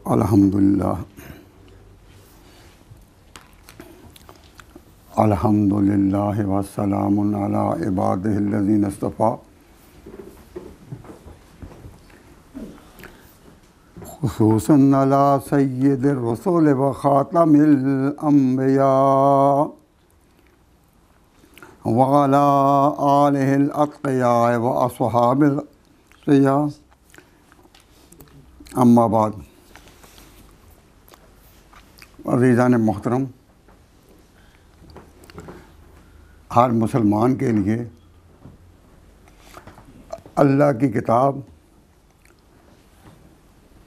الحمدللہ الحمدللہ والسلام علی عبادہ الذین اصطفیٰ خصوصاً علی سید الرسول و خاتم الانبیاء وعلی آلہ الاتقیاء و اصحاب القیاء اما بعد۔ عزیزان محترم، ہر مسلمان کے لیے اللہ کی کتاب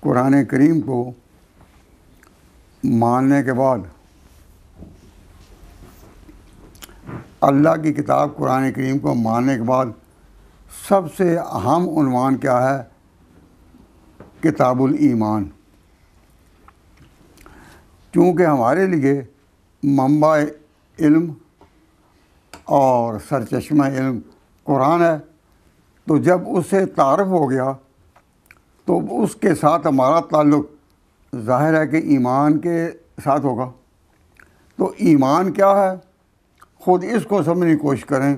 قرآن کریم کو ماننے کے بعد سب سے اہم عنوان کیا ہے؟ کتاب الایمان۔ چونکہ ہمارے لیے منبع علم اور سرچشمہ علم قرآن ہے، تو جب اس سے تعارف ہو گیا تو اس کے ساتھ ہمارا تعلق ظاہر ہے کہ ایمان کے ساتھ ہوگا۔ تو ایمان کیا ہے؟ خود اس کو سمجھنے کی کوشش کریں۔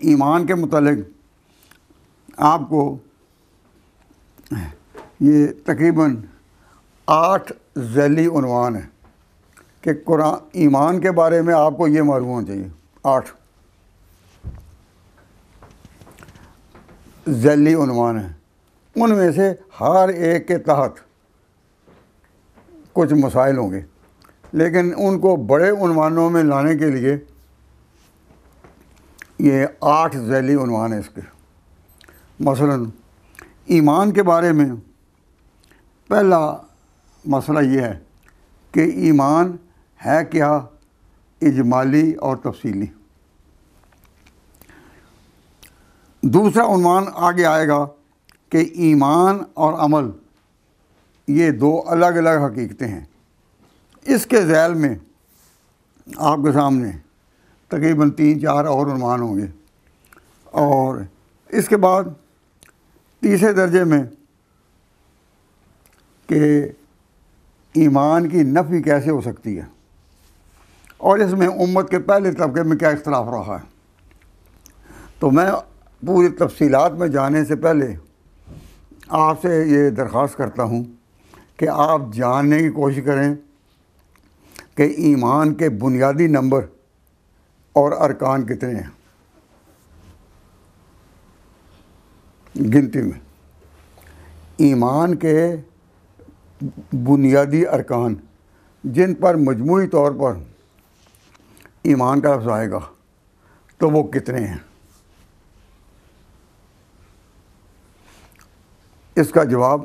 ایمان کے متعلق آپ کو یہ تقریباً 8 ذیلی عنوان ہیں کہ ایمان کے بارے میں آپ کو یہ معلوم ہونا چاہیے۔ 8 ذیلی عنوان ہیں، ان میں سے ہر ایک کے تحت کچھ مسائل ہوں گے، لیکن ان کو بڑے عنوانوں میں لانے کے لیے یہ 8 ذیلی عنوان ہیں اس کے۔ مثلاً ایمان کے بارے میں پہلا مسئلہ یہ ہے کہ ایمان ہے کیا، اجمالی اور تفصیلی۔ دوسرا عنوان آگے آئے گا کہ ایمان اور عمل یہ 2 الگ الگ حقیقتیں ہیں۔ اس کے ذیل میں آپ کے سامنے تقریباً 3-4 اور عنوان ہوں گے، اور اس کے بعد تیسرے درجے میں کہ ایمان کی نفی کیسے ہو سکتی ہے، اور اس میں امت کے پہلے طبقے میں کیا اختلاف رہا ہے۔ تو میں پوری تفصیلات میں جانے سے پہلے آپ سے یہ درخواست کرتا ہوں کہ آپ جاننے کی کوشش کریں کہ ایمان کے بنیادی نمبر اور ارکان کتنے ہیں گنتی میں۔ ایمان کے بنیادی ارکان جن پر مجموعی طور پر ایمان کا لفظ آئے گا تو وہ کتنے ہیں؟ اس کا جواب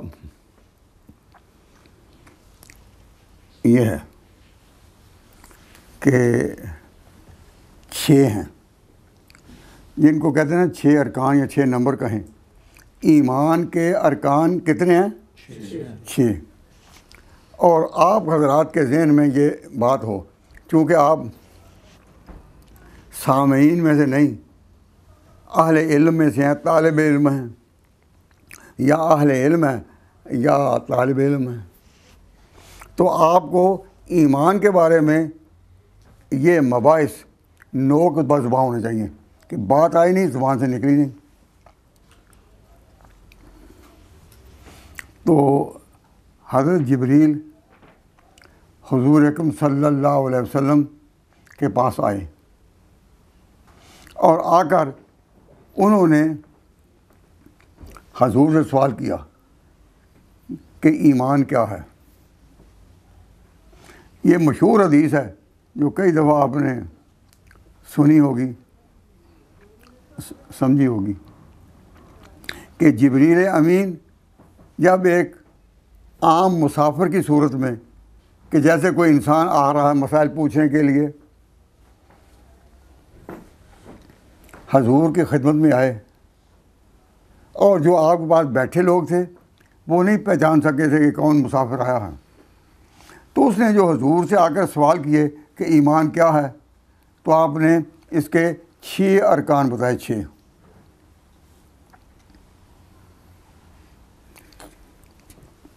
یہ ہے کہ 6 ہیں، جن کو کہتے ہیں 6 ارکان یا 6 نمبر کہیں۔ ایمان کے ارکان کتنے ہیں؟ 6۔ اور آپ حضرات کے ذہن میں یہ بات ہو، چونکہ آپ سامعین میں سے نہیں، اہل علم میں سے ہیں، طالب علم ہیں، یا اہل علم ہیں یا طالب علم ہیں، تو آپ کو ایمان کے بارے میں یہ مباحث نوک بزباں ہونے چاہیے کہ بات آئی نہیں، زبان سے نکلی نہیں۔ تو حضرت جبریل حضور اکرم صلی اللہ علیہ وسلم کے پاس آئے، اور آ کر انہوں نے حضور سے سوال کیا کہ ایمان کیا ہے۔ یہ مشہور حدیث ہے جو کئی دفعہ آپ نے سنی ہوگی، سمجھی ہوگی، کہ جبریل امین جب ایک عام مسافر کی صورت میں، کہ جیسے کوئی انسان آ رہا ہے مسائل پوچھنے کے لیے، حضور کی خدمت میں آئے، اور جو آپ کے پاس بیٹھے لوگ تھے وہ نہیں پہچان سکے تھے کہ کون مسافر آیا ہے، تو اس نے جو حضور سے آ کر سوال کیے کہ ایمان کیا ہے، تو آپ نے اس کے 6 ارکان بتائے۔ 6۔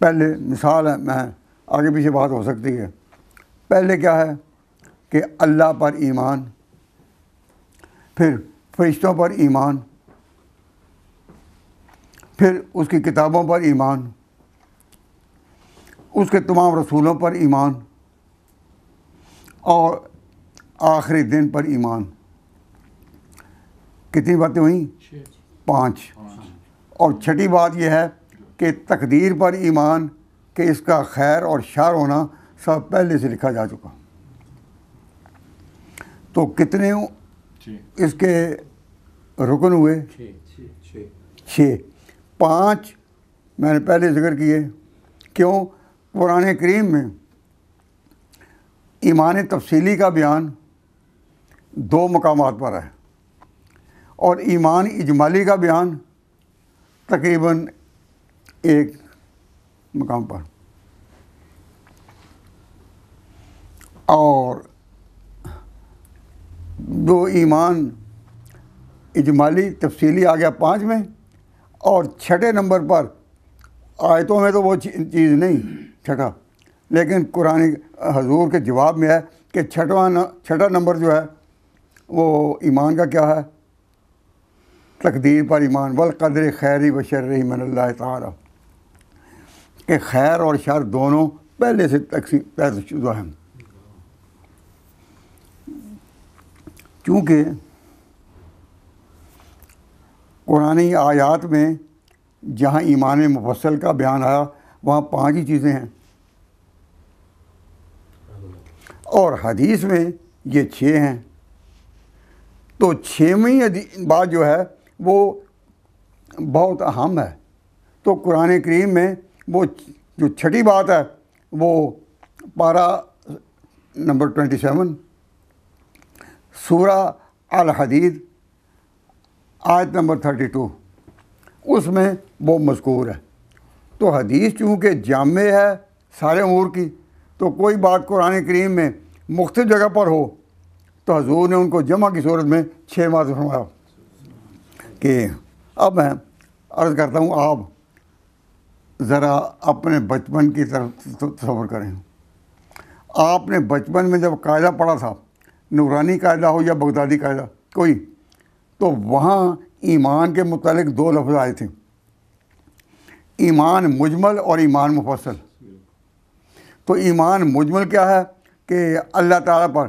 پہلے مثال ہے، میں آگے پیچھے بات ہو سکتی ہے. پہلے کیا ہے کہ اللہ پر ایمان، پھر فرشتوں پر ایمان، پھر اس کی کتابوں پر ایمان، اس کے تمام رسولوں پر ایمان، اور آخری دن پر ایمان. کتنی باتیں ہوئیں؟ 5. اور چھٹی بات یہ ہے کہ تقدیر پر ایمان، کہ اس کا خیر اور شر ہونا سب پہلے سے لکھا جا چکا. تو کتنے اس کے رکن ہوئے؟ 6. 5 میں نے پہلے ذکر کیے. کیوں؟ قرآن کریم میں ایمان تفصیلی کا بیان 2 مقامات پر ہے، اور ایمان اجمالی کا بیان تقریباً 1 مقام پر. اور جو ایمان اجمالی تفصیلی آ گیا 5 میں، اور 6 نمبر پر آیتوں میں تو وہ چیز نہیں چھٹا، لیکن قرآن حضور کے جواب میں ہے کہ 6 نمبر جو ہے وہ ایمان کا کیا ہے؟ تقدیر پر ایمان. والقدر خیری و شرری من اللہ تعالی، کہ خیر اور شر دونوں پہلے سے طے شدہ ہیں. چونکہ قرآنی آیات میں جہاں ایمان مفصل کا بیان آیا وہاں 5 ہی چیزیں ہیں، اور حدیث میں یہ 6 ہیں. تو 6ویں بات جو ہے وہ بہت اہم ہے. تو قرآن کریم میں وہ جو 6ٹھی بات ہے وہ پارہ نمبر 27 سورہ الحدید آیت نمبر 32 اس میں وہ مذکور ہے. تو حدیث چونکہ جامع ہے سارے امور کی، تو کوئی بات قرآن کریم میں مختلف جگہ پر ہو تو حضور نے ان کو جمع کی صورت میں 6 بات فرمایا. کہ اب میں عرض کرتا ہوں، آپ ذرا اپنے بچپن کی طرف تصور کریں. آپ نے بچپن میں جب قاعدہ پڑھا تھا، نورانی قاعدہ ہو یا بغدادی قاعدہ کوئی، تو وہاں ایمان کے متعلق 2 لفظ آئے تھے، ایمان مجمل اور ایمان مفصل. تو ایمان مجمل کیا ہے؟ کہ اللہ تعالیٰ پر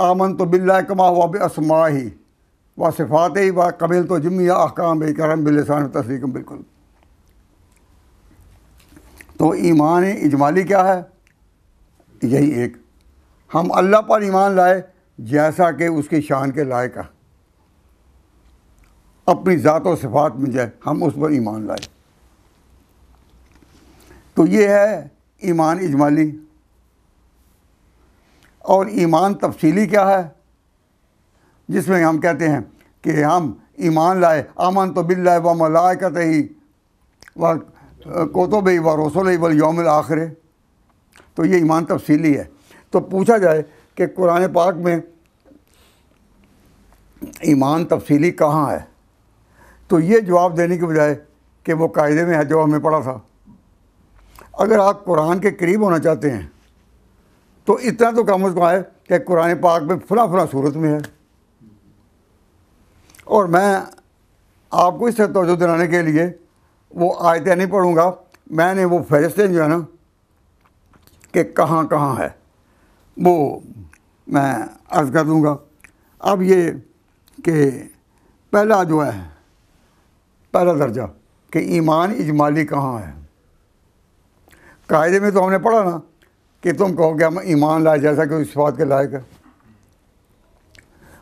آمنت باللہ کما ہوا باسمائہ و صفاتہ و قبلت جمیع احکام بکرم بلسان تصدیق بالکل. تو ایمان اجمالی کیا ہے؟ یہی ایک، ہم اللہ پر ایمان لائے جیسا کہ اس کی شان کے لائق ہے، اپنی ذات و صفات میں جائے ہم اس پر ایمان لائے. تو یہ ہے ایمان اجمالی. اور ایمان تفصیلی کیا ہے؟ جس میں ہم کہتے ہیں کہ ہم ایمان لائے آمنت باللہ و ملائکتہ و کتبہ و رسلہ والیوم الآخر. تو یہ ایمان تفصیلی ہے. تو پوچھا جائے کہ قرآن پاک میں ایمان تفصیلی کہاں ہے، تو یہ جواب دینے کے بجائے کہ وہ قاعدے میں ہے جو ہمیں پڑھا تھا. اگر آپ قرآن کے قریب ہونا چاہتے ہیں تو اتنا تو کم از کم ہے کہ قرآن پاک میں فلاں صورت میں ہے. اور میں آپ کو اس سے توجہ دلانے کے لیے وہ آیتیں نہیں پڑھوں گا، میں نے وہ فہرستیں جو ہے نا کہ کہاں کہاں ہے وہ میں عرض کر دوں گا. اب یہ کہ پہلا جو ہے پہلا درجہ کہ ایمان اجمالی کہاں ہے. قاعدے میں تو ہم نے پڑھا نا کہ تم کہو کہ ہم ایمان لائے جیسا کہ اس بات کے لائق ہے.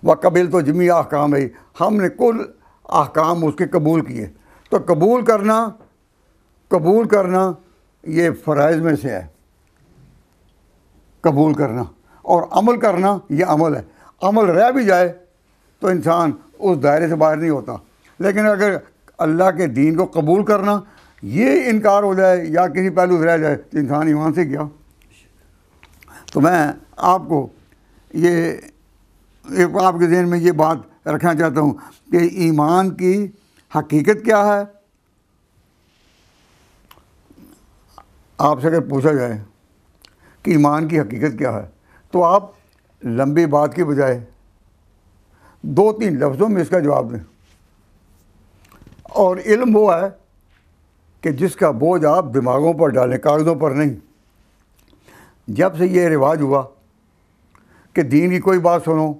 وقبل تو جمیع احکام ہے، ہم نے کل احکام اس کے قبول کیے. تو قبول کرنا یہ فرائض میں سے ہے، قبول کرنا. اور عمل کرنا یہ عمل ہے. عمل رہ بھی جائے تو انسان اس دائرے سے باہر نہیں ہوتا. لیکن اگر اللہ کے دین کو قبول کرنا یہ انکار ہو جائے یا کسی پہلو سے رہ جائے تو انسان ایمان سے گیا. تو میں آپ کو یہ آپ کے ذہن میں یہ بات رکھنا چاہتا ہوں کہ ایمان کی حقیقت کیا ہے، آپ سے اگر پوچھا جائے کہ ایمان کی حقیقت کیا ہے تو آپ لمبی بات کی بجائے 2-3 لفظوں میں اس کا جواب دیں. اور علم وہ ہے کہ جس کا بوجھ آپ دماغوں پر ڈالیں، کاغذوں پر نہیں. جب سے یہ رواج ہوا کہ دین کی کوئی بات سنو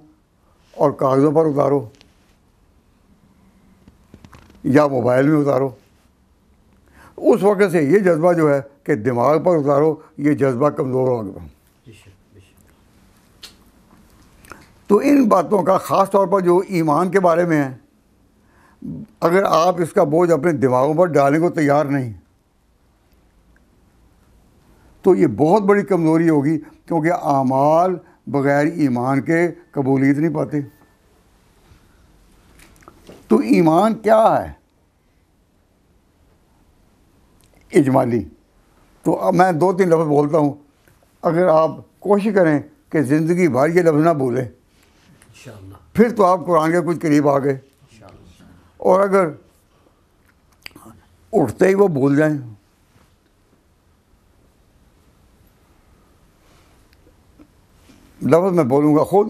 اور کاغذوں پر اتارو یا موبائل میں اتارو، اس وقت سے یہ جذبہ جو ہے کہ دماغ پر اتارو، یہ جذبہ کمزور ہو گیا. تو ان باتوں کا خاص طور پر جو ایمان کے بارے میں ہے، اگر آپ اس کا بوجھ اپنے دماغوں پر ڈالنے کو تیار نہیں تو یہ بہت بڑی کمزوری ہوگی، کیونکہ اعمال بغیر ایمان کے قبولیت نہیں پاتے. تو ایمان کیا ہے اجمالی؟ تو اب میں 2-3 لفظ بولتا ہوں، اگر آپ کوشش کریں کہ زندگی بھر یہ لفظ نہ بھولیں پھر تو آپ قرآن کے کچھ قریب آ گئے. اور اگر اٹھتے ہی وہ بھول جائیں، لفظ میں بولوں گا خود،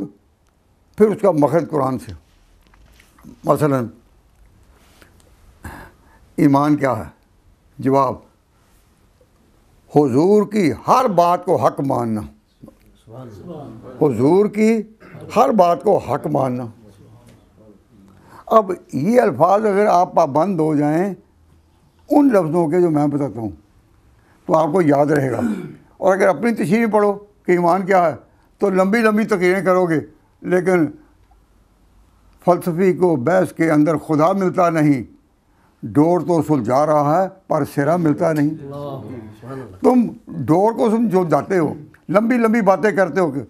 پھر اس کا مخرج قرآن سے. مثلا ایمان کیا ہے؟ جواب: حضور کی ہر بات کو حق ماننا. حضور کی ہر بات کو حق ماننا. اب یہ الفاظ اگر آپ پابند ہو جائیں ان لفظوں کے جو میں بتاتا ہوں تو آپ کو یاد رہے گا. اور اگر اپنی تشریح پڑھو کہ ایمان کیا ہے تو لمبی لمبی تقریریں کرو گے، لیکن فلسفی کو بحث کے اندر خدا ملتا نہیں، ڈور تو سلجھا رہا ہے پر سرا ملتا نہیں. تم ڈور کو جو جاتے ہو، لمبی لمبی باتیں کرتے ہو کہ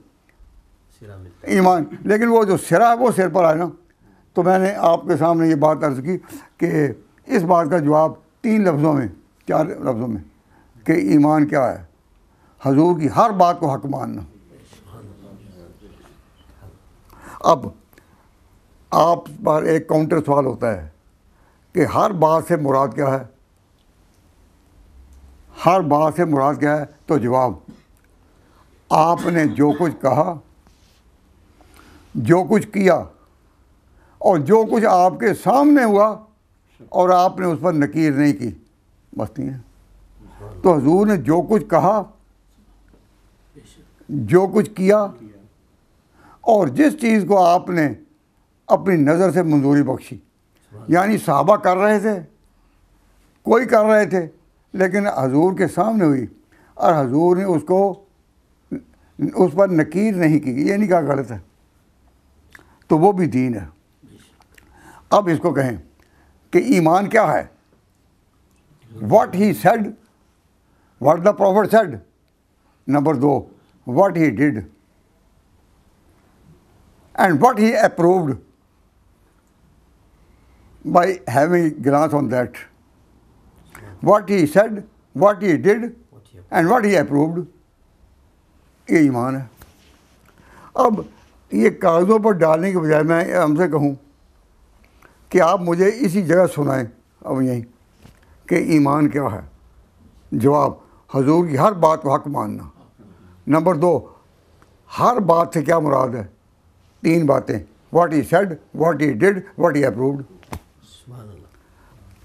ایمان، لیکن وہ جو سرا ہے وہ سر پر آئے نا. تو میں نے آپ کے سامنے یہ بات عرض کی کہ اس بات کا جواب 3 لفظوں میں، 4 لفظوں میں، کہ ایمان کیا ہے؟ حضور کی ہر بات کو حق ماننا. اب آپ پر ایک کاؤنٹر سوال ہوتا ہے کہ ہر بات سے مراد کیا ہے؟ ہر بات سے مراد کیا ہے؟ تو جواب: آپ نے جو کچھ کہا، جو کچھ کیا اور جو کچھ آپ کے سامنے ہوا اور آپ نے اس پر نکیر نہیں کی، بس نہیں ہے. تو حضور نے جو کچھ کہا، جو کچھ کیا اور جس چیز کو آپ نے اپنی نظر سے منظوری بخشی، یعنی صحابہ کر رہے تھے، کوئی کر رہے تھے، لیکن حضور کے سامنے ہوئی اور حضور نے اس پر نکیر نہیں کی، یہ نہیں کہا غلط ہے، تو وہ بھی دین ہے. اب اس کو کہیں کہ ایمان کیا ہے؟ What he said, what the prophet said. Number 2، what he did and what he approved by having glance on that. What he said, what he did and what he approved, یہ ایمان ہے. اب یہ کاغذوں پر ڈالنے کے بجائے میں ہم سے کہوں کہ آپ مجھے اسی جگہ سنائیں اب یہیں کہ ایمان کیا ہے. جواب: حضور کی ہر بات کو حق ماننا. نمبر 2، ہر بات سے کیا مراد ہے؟ 3 باتیں: what he said, what he did, what he approved.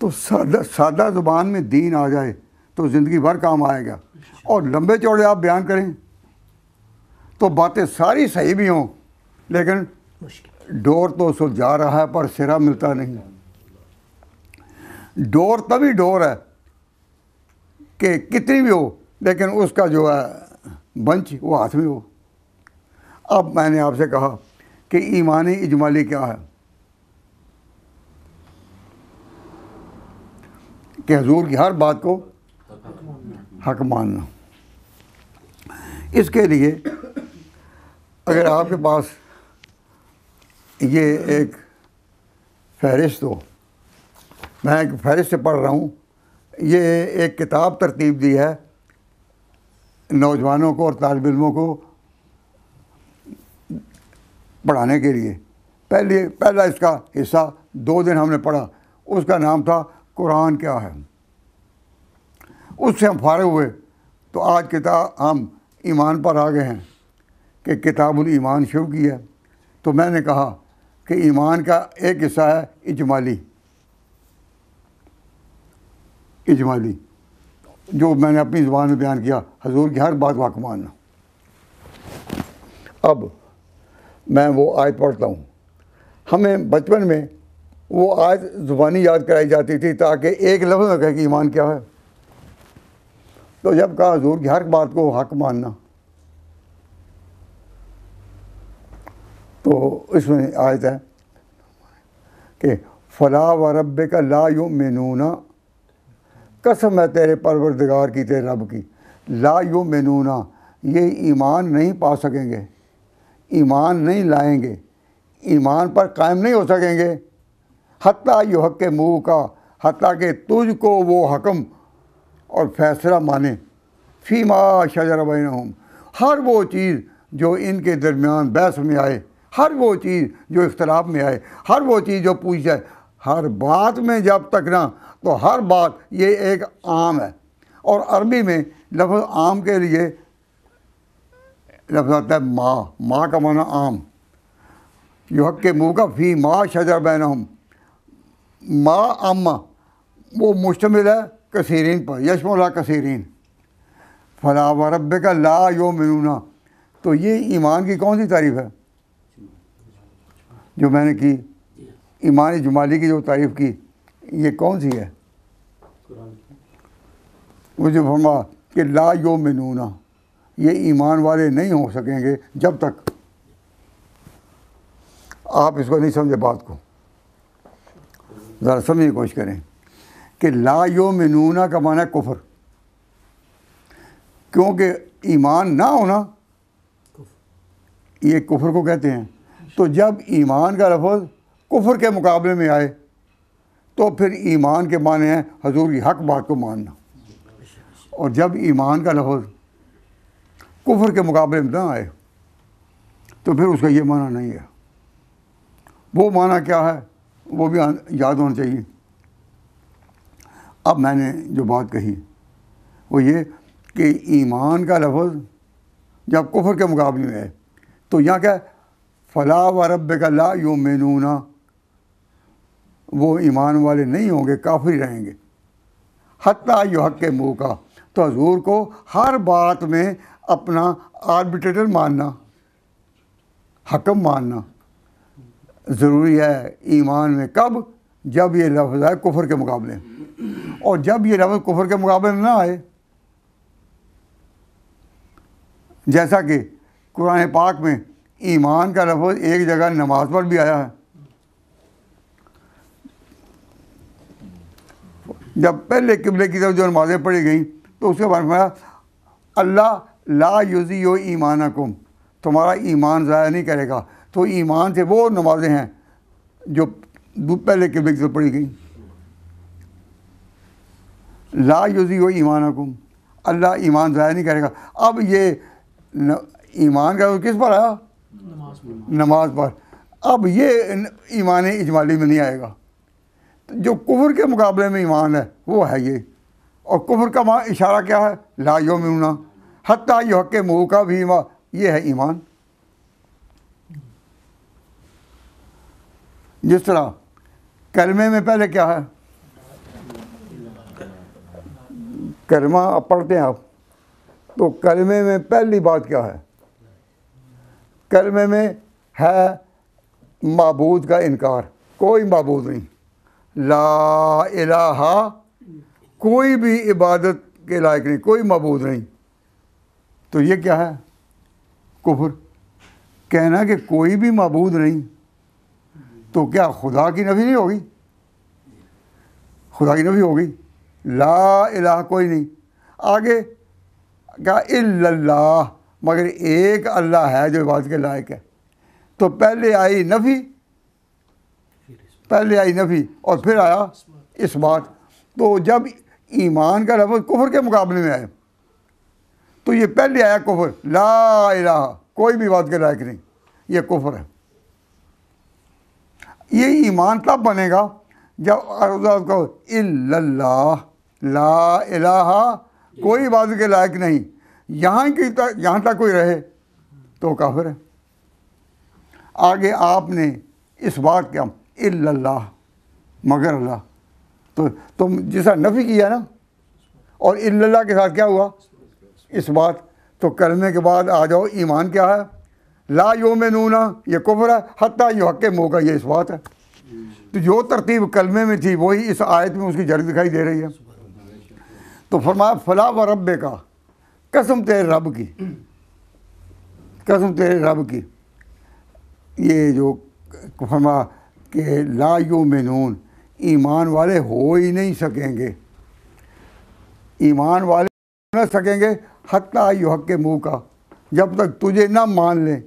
تو سادہ زبان میں دین آ جائے تو زندگی بھر کام آئے گا. اور لمبے چوڑے آپ بیان کریں تو باتیں ساری صحیح بھی ہوں، لیکن ڈور تو سلجھا رہا ہے پر سرا ملتا نہیں. ڈور تبھی ڈور ہے کہ کتنی بھی ہو لیکن اس کا جو ہے بنچ وہ ہاتھ میں ہو. اب میں نے آپ سے کہا کہ ایمانی اجمالی کیا ہے؟ کہ حضور کی ہر بات کو حق ماننا. اس کے لیے اگر آپ کے پاس یہ ایک فہرست ہو، میں ایک فہرست سے پڑھ رہا ہوں، یہ ایک کتاب ترتیب دی ہے نوجوانوں کو اور طالب علموں کو پڑھانے کے لیے. پہلا اس کا حصہ 2 دن ہم نے پڑھا، اس کا نام تھا قرآن کیا ہے. اس سے ہم فارغ ہوئے تو آج ہم ایمان پر آ گئے ہیں کہ کتاب الایمان شروع کی ہے. تو میں نے کہا کہ ایمان کا ایک حصہ ہے اجمالی، جو میں نے اپنی زبان میں بیان کیا، حضور کی ہر بات واقع ماننا. اب میں وہ آیت پڑھتا ہوں. ہمیں بچپن میں وہ آیت زبانی یاد کرائی جاتی تھی تاکہ ایک لفظ میں کہے کہ ایمان کیا ہے. تو جب کہا حضور کی ہر بات کو حق ماننا، تو اس میں آیت ہے کہ فلا وربک لا یؤمنون، قسم ہے تیرے پروردگار کی، تیرے رب کی، لا یؤمنون، یہ ایمان نہیں پا سکیں گے، ایمان نہیں لائیں گے، ایمان پر قائم نہیں ہو سکیں گے، حتیٰ یحکموک، حتیٰ کہ تجھ کو وہ حکم اور فیصلہ مانے، فیما شجر بینہم، ہر وہ چیز جو ان کے درمیان بحث میں آئے، ہر وہ چیز جو اختلاف میں آئے، ہر وہ چیز جو پوچھ جائے، ہر بات میں جب تک نہ، تو ہر بات یہ ایک عام ہے. اور عربی میں لفظ عام کے لیے لفظ آتا ہے ما کا معنی عام. یحکموک فی ما شجر بینہم، ما اما وہ مشتمل ہے کثیرین پر، یشمل کثیرین. فلا وربک لا یؤمنون، تو یہ ایمان کی کون سی تعریف ہے جو میں نے کی؟ ایمان جمالی کی جو تعریف کی، یہ کون سی ہے؟ مجھے فرما کہ لا یؤمنون، یہ ایمان والے نہیں ہو سکیں گے جب تک. آپ اس کو نہیں سمجھے بات کو، ذرا سمجھنے کی کوشش کریں کہ لا یؤمنون کا معنی ہے کفر، کیونکہ ایمان نہ ہونا یہ کفر کو کہتے ہیں. تو جب ایمان کا لفظ کفر کے مقابلے میں آئے تو پھر ایمان کے معنی ہیں حضور کی حق بات کو ماننا. اور جب ایمان کا لفظ کفر کے مقابلے میں نہ آئے تو پھر اس کا یہ معنی نہیں ہے. وہ معنی کیا ہے وہ بھی یاد ہونا چاہیے. اب میں نے جو بات کہی وہ یہ کہ ایمان کا لفظ جب کفر کے مقابلے میں ہے تو یہاں کیا ہے؟ فلا وربک لا یؤمنون، وہ ایمان والے نہیں ہوں گے، کافر ہی رہیں گے. حتیٰ یحکموک، تو حضور کو ہر بات میں اپنا آربیٹریٹر ماننا، حکم ماننا ضروری ہے ایمان میں. کب؟ جب یہ لفظ ہے کفر کے مقابلے میں. اور جب یہ لفظ کفر کے مقابلے میں نہ آئے، جیسا کہ قرآن پاک میں ایمان کا لفظ ایک جگہ نماز پر بھی آیا ہے. جب پہلے قبلے کی طرف جو نمازیں پڑھی گئیں تو اس کے بعد فرمایا اللہ لا یضیع ایمانکم، تمہارا ایمان ضائع نہیں کرے گا. تو ایمان سے وہ نمازیں ہیں جو پہلے قبلے کی طرف پڑھی گئیں. لا یضیع ایمانکم، اللہ ایمان ضائع نہیں کرے گا. اب یہ ایمان کا کس پر آیا؟ نماز پر. اب یہ ایمان اجمالی میں نہیں آئے گا. جو کفر کے مقابلے میں ایمان ہے وہ ہے یہ. اور کفر کا اشارہ کیا ہے؟ لا یؤمنون حتیٰ یحکموک فیما، یہ ہے ایمان. جس طرح کلمے میں پہلے کیا ہے؟ کلمہ آپ پڑھتے ہیں آپ تو کلمے میں پہلی بات کیا ہے؟ کلمے میں ہے معبود کا انکار، کوئی معبود نہیں. لا الہ، کوئی بھی عبادت کے لائق نہیں، کوئی معبود نہیں. تو یہ کیا ہے؟ کفر. کہنا کہ کوئی بھی معبود نہیں، تو کیا خدا کی نفی نہیں ہوگی؟ خدا کی نفی ہوگی. لا الہ کوئی نہیں. آگے کیا؟ الا اللہ، مگر ایک اللہ ہے جو عبادت کے لائق ہے. تو پہلے آئی نفی، اور پھر آیا اس بات. تو جب ایمان کا لفظ کفر کے مقابلے میں آئے تو یہ پہلے آیا کفر، لا الہ، کوئی بھی بات کے لائق نہیں، یہ کفر ہے. یہ ایمان تب بنے گا جب کو الا اللہ، لا الہ کوئی عبادت کے لائق نہیں، یہاں تک کوئی رہے تو کافر ہے۔ آگے آپ نے اس بات کیا الا اللہ، مگر اللہ، تو تم جیسا نفی کیا نا، اور الا اللہ کے ساتھ کیا ہوا اس بات، تو کلمے کے بعد آ جاؤ ایمان کیا ہے، لا یؤمنون یہ کفر ہے، حتیٰ یحکموک کا یہ اس بات ہے۔ تو جو ترتیب کلمے میں تھی وہی اس آیت میں اس کی جڑ دکھائی دے رہی ہے۔ تو فرمایا فلا و ربک، قسم تیرے رب کی، قسم تیرے رب کی، یہ جو فرمایا کہ لا یؤمنون، ایمان والے ہو ہی نہیں سکیں گے، ایمان والے نہ سکیں گے حتیٰ یحکموک، جب تک تجھے نہ مان لیں،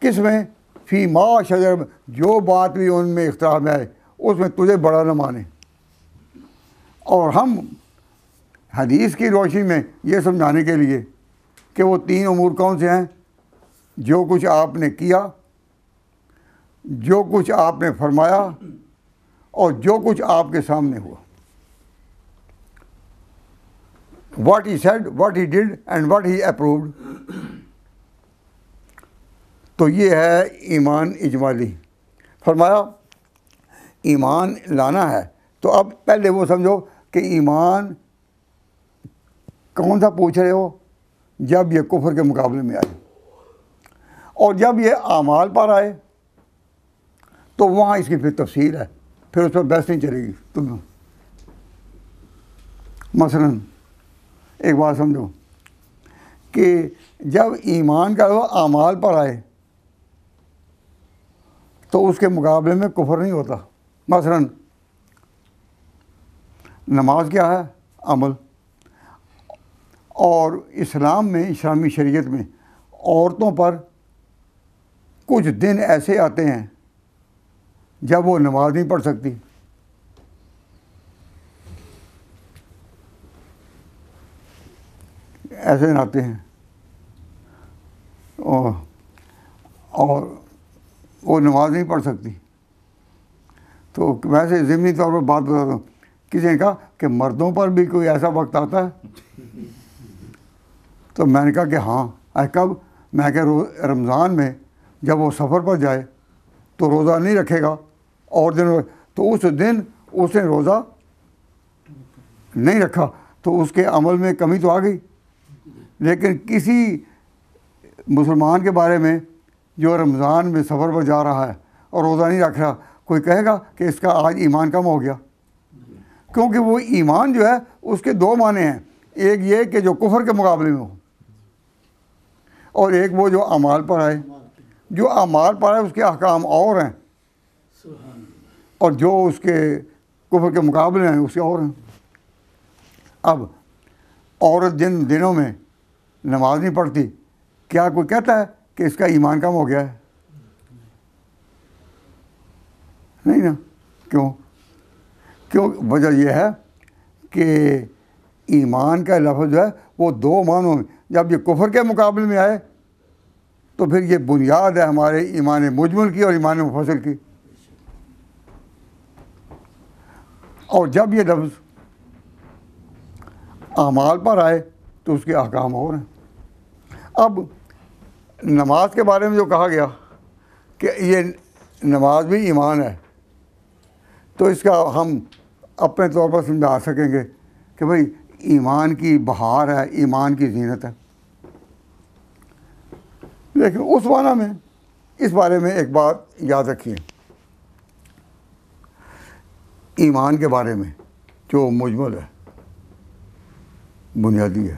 کس میں، فی ما شجر، جو بات بھی ان میں اختلاف میں آئے اس میں تجھے بڑا نہ مانے۔ اور ہم حدیث کی روشنی میں یہ سمجھانے کے لیے کہ وہ تین امور کون سے ہیں، جو کچھ آپ نے کیا، جو کچھ آپ نے فرمایا، اور جو کچھ آپ کے سامنے ہوا، what he said, what he did and what he approved۔ تو یہ ہے ایمان اجمالی۔ فرمایا ایمان لانا ہے تو اب پہلے وہ سمجھو کہ ایمان کون سا پوچھ رہے ہو، جب یہ کفر کے مقابلے میں آئے، اور جب یہ اعمال پر آئے تو وہاں اس کی پھر تفصیل ہے، پھر اس پر بحث نہیں چلے گی تم۔ مثلا ایک بات سمجھو کہ جب ایمان کا اعمال پر آئے تو اس کے مقابلے میں کفر نہیں ہوتا۔ مثلا نماز کیا ہے، عمل، اور اسلام میں، اسلامی شریعت میں عورتوں پر کچھ دن ایسے آتے ہیں جب وہ نماز نہیں پڑھ سکتی، ایسے دن آتے ہیں، اور وہ نماز نہیں پڑھ سکتی۔ تو ویسے ضمنی طور پر بات بتاتا ہوں، کسی نے کہا کہ مردوں پر بھی کوئی ایسا وقت آتا ہے، تو میں نے کہا کہ ہاں۔ کب؟ میں کہ رمضان میں جب وہ سفر پر جائے تو روزہ نہیں رکھے گا، اور دن تو اس دن اس نے روزہ نہیں رکھا تو اس کے عمل میں کمی تو آ گئی۔ لیکن کسی مسلمان کے بارے میں جو رمضان میں سفر پر جا رہا ہے اور روزہ نہیں رکھ رہا، کوئی کہے گا کہ اس کا آج ایمان کم ہو گیا؟ کیونکہ وہ ایمان جو ہے اس کے دو معنی ہیں، ایک یہ کہ جو کفر کے مقابلے میں ہو، اور ایک وہ جو اعمال پر آئے۔ جو اعمال پر آئے اس کے احکام اور ہیں، اور جو اس کے کفر کے مقابلے ہیں اس کے اور ہیں۔ اب عورت جن دنوں میں نماز نہیں پڑھتی، کیا کوئی کہتا ہے کہ اس کا ایمان کم ہو گیا ہے؟ نہیں نا۔ کیوں؟ وجہ یہ ہے کہ ایمان کا لفظ جو ہے وہ دو معنوں میں، جب یہ کفر کے مقابلے میں آئے تو پھر یہ بنیاد ہے ہمارے ایمان مجمل کی اور ایمان مفصل کی، اور جب یہ لفظ اعمال پر آئے تو اس کے احکام اور ہیں۔ اب نماز کے بارے میں جو کہا گیا کہ یہ نماز بھی ایمان ہے، تو اس کا ہم اپنے طور پر سمجھا سکیں گے کہ بھئی ایمان کی بہار ہے، ایمان کی زینت ہے۔ لیکن اس معنی میں اس بارے میں ایک بات یاد رکھیے، ایمان کے بارے میں جو مجمل ہے، بنیادی ہے،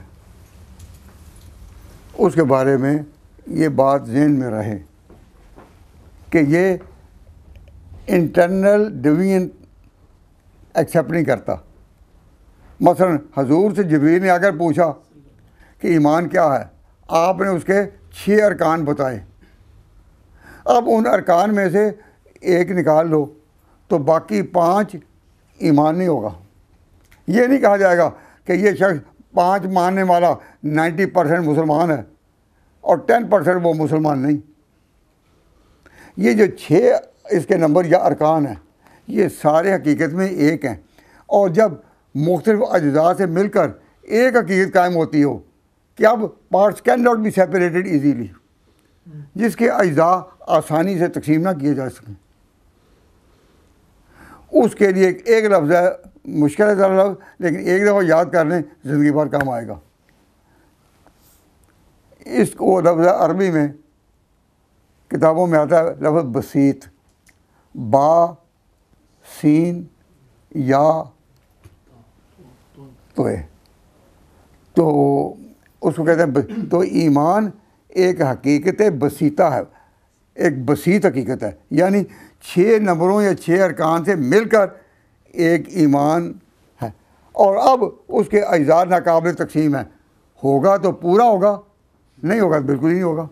اس کے بارے میں یہ بات ذہن میں رہے کہ یہ انٹرنل ڈویژن ایکسیپٹ نہیں کرتا۔ مثلا حضور سے جبریل نے اگر پوچھا کہ ایمان کیا ہے، آپ نے اس کے 6 ارکان بتائے، اب ان ارکان میں سے ایک نکال لو تو باقی 5 ایمان نہیں ہوگا۔ یہ نہیں کہا جائے گا کہ یہ شخص 5 ماننے والا 90% مسلمان ہے اور 10% وہ مسلمان نہیں۔ یہ جو 6 اس کے نمبر یا ارکان ہیں، یہ سارے حقیقت میں ایک ہیں، اور جب مختلف اجزاء سے مل کر ایک حقیقت قائم ہوتی ہو کہ اب parts can not be separated easily, جس کے اجزاء آسانی سے تقسیم نہ کیے جا سکیں. اس کے لیے ایک لفظ ہے، مشکل ہے ذرا لفظ، لیکن ایک دفعہ یاد کر لیں زندگی بھر کام آئے گا. اس کو لفظ عربی میں کتابوں میں آتا ہے لفظ بسیط، با سین یا تو اس کو کہتے ہیں. تو ایمان ایک حقیقت بسیطہ ہے، ایک بسیط حقیقت ہے، یعنی 6 نمبروں یا 6 ارکان سے مل کر ایک ایمان ہے. اور اب اس کے اجزاء ناقابل تقسیم ہیں. ہوگا تو پورا ہوگا، نہیں ہوگا تو بالکل ہی نہیں ہوگا.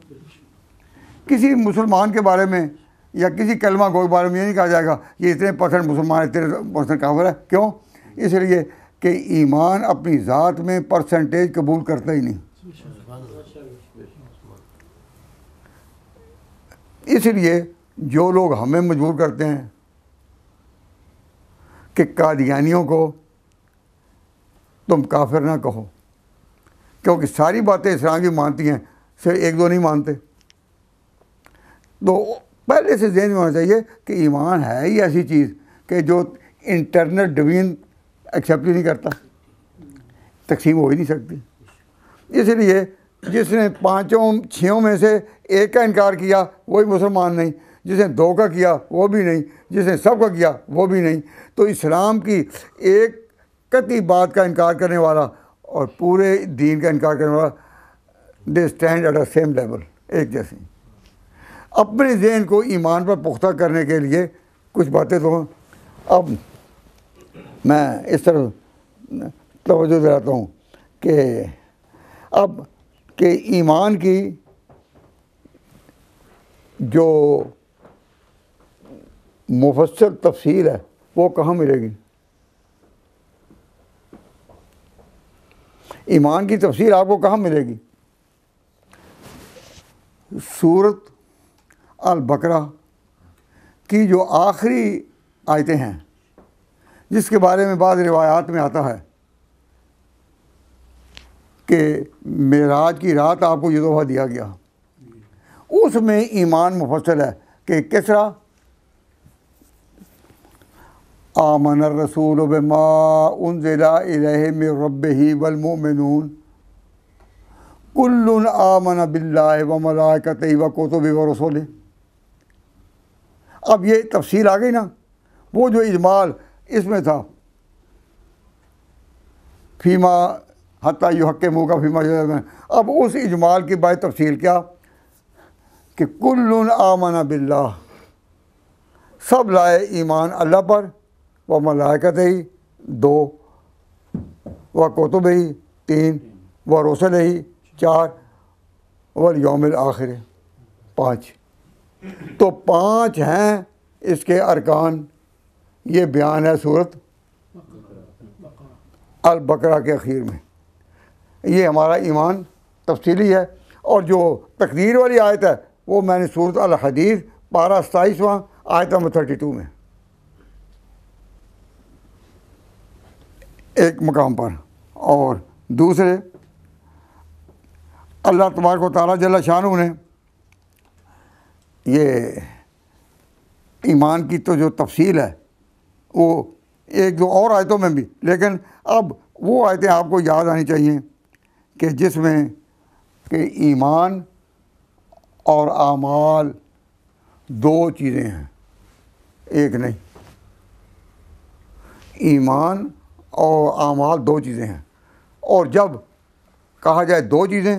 کسی مسلمان کے بارے میں یا کسی کلمہ گو کے بارے میں یہ نہیں کہا جائے گا یہ اتنے پرسنٹ مسلمان اتنے پرسنٹ کافر ہے. کیوں؟ اس لیے کہ ایمان اپنی ذات میں پرسنٹیج قبول کرتا ہی نہیں. اس لیے جو لوگ ہمیں مجبور کرتے ہیں کہ قادیانیوں کو تم کافر نہ کہو، کیونکہ ساری باتیں اسلام کی مانتی ہیں، صرف 1-2 نہیں مانتے، تو پہلے سے ذہن میں ہونا چاہیے کہ ایمان ہے ہی ایسی چیز کہ جو انٹرنل ڈوین ایکسیپٹ ہی نہیں کرتا، تقسیم ہو ہی نہیں سکتی. اس لیے جس نے 5-6 میں سے ایک کا انکار کیا وہی مسلمان نہیں، جس نے 2 کا کیا وہ بھی نہیں، جس نے سب کا کیا وہ بھی نہیں. تو اسلام کی ایک قطعی بات کا انکار کرنے والا اور پورے دین کا انکار کرنے والا they stand at a same level, ایک جیسے. اپنے ذہن کو ایمان پر پختہ کرنے کے لیے کچھ باتیں تو اب میں اس طرح توجہ دلاتا ہوں کہ اب کہ ایمان کی جو مفصل تفصیل ہے وہ کہاں ملے گی؟ ایمان کی تفصیل آپ کو کہاں ملے گی؟ سورۃ البقرہ کی جو آخری آیتیں ہیں، جس کے بارے میں بعض روایات میں آتا ہے کہ معراج کی رات آپ کو یہ تحفہ دیا گیا، اس میں ایمان مفصل ہے کہ کس طرح آمن الرسول بما انزل الیہ من ربہ والمؤمنون کل آمن باللہ وملائکتہ وکتبہ ورسلہ. اب یہ تفصیل آ گئی نا، وہ جو اجمال اس میں تھا فیما حتیٰ یحکموک کا فیما شجر بینہم، اب اس اجمال کی بات تفصیل کیا کہ کل آمن باللہ، سب لائے ایمان اللہ پر، و ملائکتہ 2، و کتبہ 3، و رسلہ 4، والیوم الآخر 5. تو 5 ہیں اس کے ارکان. یہ بیان ہے سورۃ البقرہ کے اخیر میں. یہ ہمارا ایمان تفصیلی ہے. اور جو تقدیر والی آیت ہے وہ میں نے سورۃ الحدید پارہ 27 آیت نمبر 32 میں ایک مقام پر. اور دوسرے اللہ تبارک و تعالیٰ جل شانہ نے یہ ایمان کی تو جو تفصیل ہے وہ 1-2 اور آیتوں میں بھی، لیکن اب وہ آیتیں آپ کو یاد آنی چاہیے کہ جس میں کہ ایمان اور اعمال 2 چیزیں ہیں، ایک نہیں. ایمان اور اعمال 2 چیزیں ہیں. اور جب کہا جائے 2 چیزیں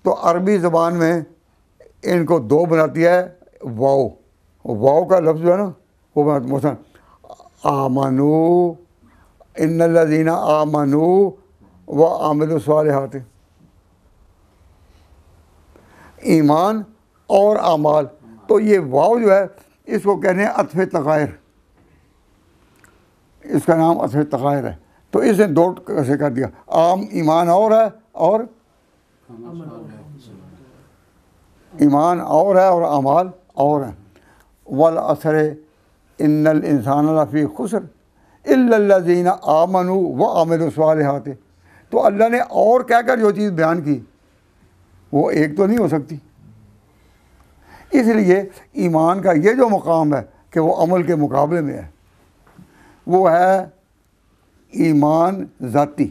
تو عربی زبان میں ان کو 2 بناتی ہے واو. واو کا لفظ جو ہے نا وہ بناتی مثلا آمنو ان الذین آمنو وعملوا الصالحات. ایمان اور اعمال، تو یہ واو جو ہے اس کو کہتے ہیں عطف تغائر، اس کا نام عطف تغائر ہے. تو اس نے 2 کیسے کر دیا، عام ایمان اور ہے اور ایمان اور ہے اور اعمال اور ہیں. والعصر ان الانسان لفی خسر الا الذین آمنوا وعملوا الصالحات. تو اللہ نے اور کہہ کر جو چیز بیان کی وہ ایک تو نہیں ہو سکتی. اس لیے ایمان کا یہ جو مقام ہے کہ وہ عمل کے مقابلے میں ہے، وہ ہے ایمان ذاتی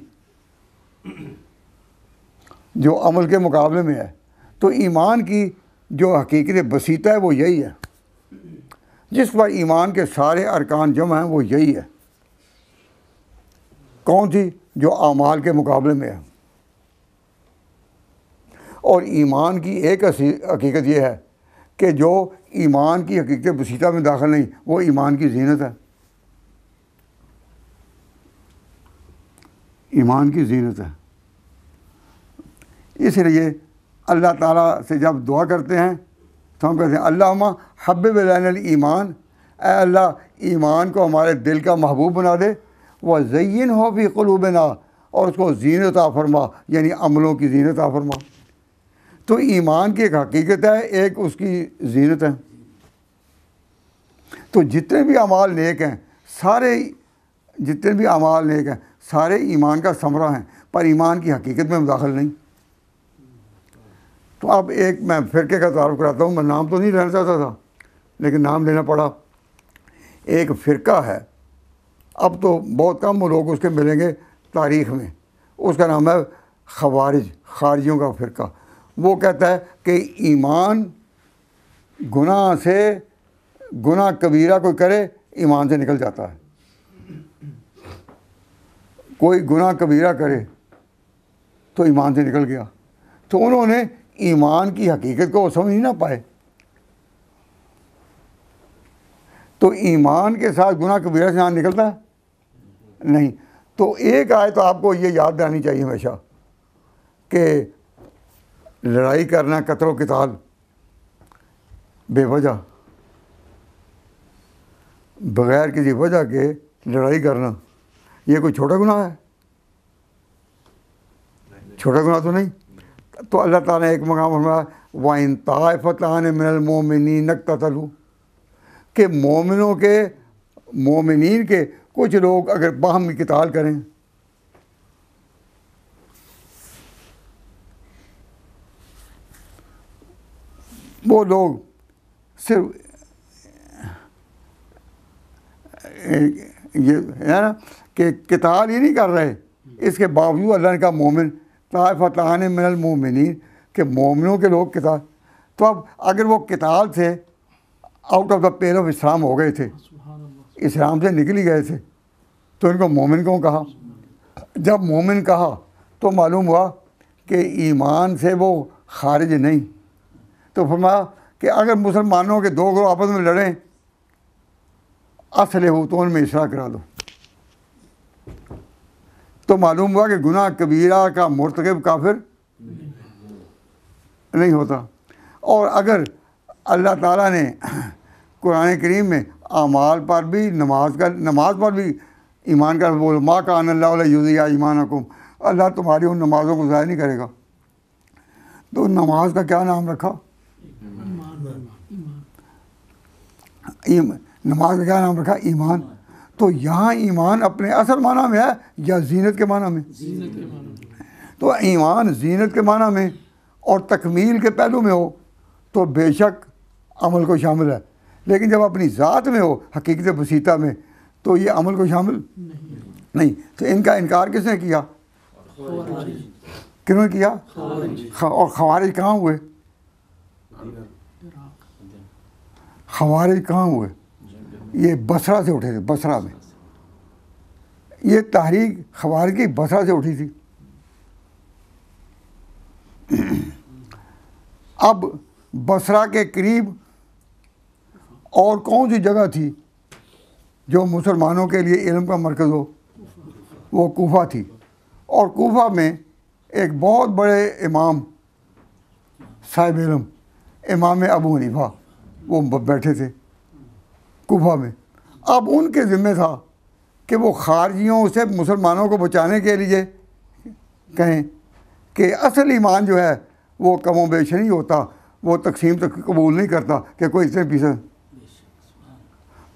جو عمل کے مقابلے میں ہے. تو ایمان کی جو حقیقت بسیطہ ہے وہ یہی ہے، جس پر ایمان کے سارے ارکان جمع ہیں وہ یہی ہے. کون سی؟ جو اعمال کے مقابلے میں ہے. اور ایمان کی ایک حقیقت یہ ہے کہ جو ایمان کی حقیقت بسیطہ میں داخل نہیں، وہ ایمان کی زینت ہے. ایمان کی زینت ہے. اس لیے اللہ تعالیٰ سے جب دعا کرتے ہیں تو ہم کہتے ہیں اللہم حبب الینا الایمان، اے اللہ ایمان کو ہمارے دل کا محبوب بنا دے، وزینہ فی قلوبنا، اور اس کو زینت عطا فرما، یعنی عملوں کی زینت عطا فرما. تو ایمان کی ایک حقیقت ہے، ایک اس کی زینت ہے. تو جتنے بھی اعمال نیک ہیں سارے ایمان کا ثمرہ ہیں، پر ایمان کی حقیقت میں داخل نہیں. تو اب ایک میں فرقے کا تعارف کراتا ہوں. میں نام تو نہیں لینا چاہتا تھا لیکن نام لینا پڑا. ایک فرقہ ہے، اب تو بہت کم لوگ اس کے ملیں گے تاریخ میں، اس کا نام ہے خارجیوں کا فرقہ. وہ کہتا ہے کہ ایمان گناہ کبیرہ کوئی کرے ایمان سے نکل جاتا ہے. کوئی گناہ کبیرہ کرے تو ایمان سے نکل گیا. تو انہوں نے ایمان کی حقیقت کو سمجھ نہ پائے. تو ایمان کے ساتھ گناہ کبیرہ سے ایمان نکلتا ہے نہیں. تو ایک آیت تو آپ کو یہ یاد دلانی چاہیے ہمیشہ کہ لڑائی کرنا، قتل و قتال بے وجہ، بغیر کسی وجہ کے لڑائی کرنا، یہ کوئی چھوٹا گناہ ہے؟ چھوٹا گناہ تو نہیں. تو اللہ تعالیٰ نے ایک مقام فرمایا وَإِن طَائِفَتَانِ مِنَ الْمُؤْمِنِينَ اقْتَتَلُوا، کہ مومنین کے کچھ لوگ اگر باہمی قتال کریں، وہ لوگ صرف یہ ہے نا کہ قتال ہی نہیں کر رہے، اس کے باوجود اللہ نے کہا مومن طائفتان من المؤمنین، کہ مومنوں کے لوگ قتال. تو اب اگر وہ قتال سے out of the pale of Islam ہو گئے تھے، اسلام سے نکل ہی گئے تھے، تو ان کو مومن کیوں کہا؟ جب مومن کہا تو معلوم ہوا کہ ایمان سے وہ خارج نہیں. تو فرمایا کہ اگر مسلمانوں کے دو گروہ آپس میں لڑیں اصلح ہو تو ان میں اصلاح کرا دو. تو معلوم ہوا کہ گناہ کبیرہ کا مرتکب کافر نہیں ہوتا. اور اگر اللہ تعالیٰ نے قرآن کریم میں اعمال پر بھی نماز پر بھی ایمان کا بول ما کان اللہ لیضیع ایمانکم، اللہ تمہاری ان نمازوں کو ضائع نہیں کرے گا. تو نماز کا کیا نام رکھا؟ نماز کا کیا نام رکھا؟ ایمان. تو یہاں ایمان اپنے اصل معنی میں ہے یا زینت کے معنی میں؟ تو ایمان زینت کے معنی میں اور تکمیل کے پہلو میں ہو تو بے شک عمل کو شامل ہے، لیکن جب اپنی ذات میں ہو حقیقت بسیطہ میں تو یہ عمل کو شامل نہیں. تو ان کا انکار کس نے کیا؟ کنہوں نے کیا؟ اور خوارج کہاں ہوئے؟ خوارج کہاں ہوئے؟ یہ بصرہ سے اٹھے تھے. بصرہ میں یہ تحریک خوارج کی بصرہ سے اٹھی تھی. اب بصرہ کے قریب اور کون سی جگہ تھی جو مسلمانوں کے لیے علم کا مرکز ہو؟ وہ کوفہ تھی. اور کوفہ میں ایک بہت بڑے امام صاحب علم امام ابو حنیفہ وہ بیٹھے تھے کوفہ میں. اب ان کے ذمہ تھا کہ وہ خارجیوں سے مسلمانوں کو بچانے کے لیے کہیں کہ اصل ایمان جو ہے وہ کم و بیش نہیں ہوتا، وہ تقسیم تک قبول نہیں کرتا کہ کوئی اتنے پیسے.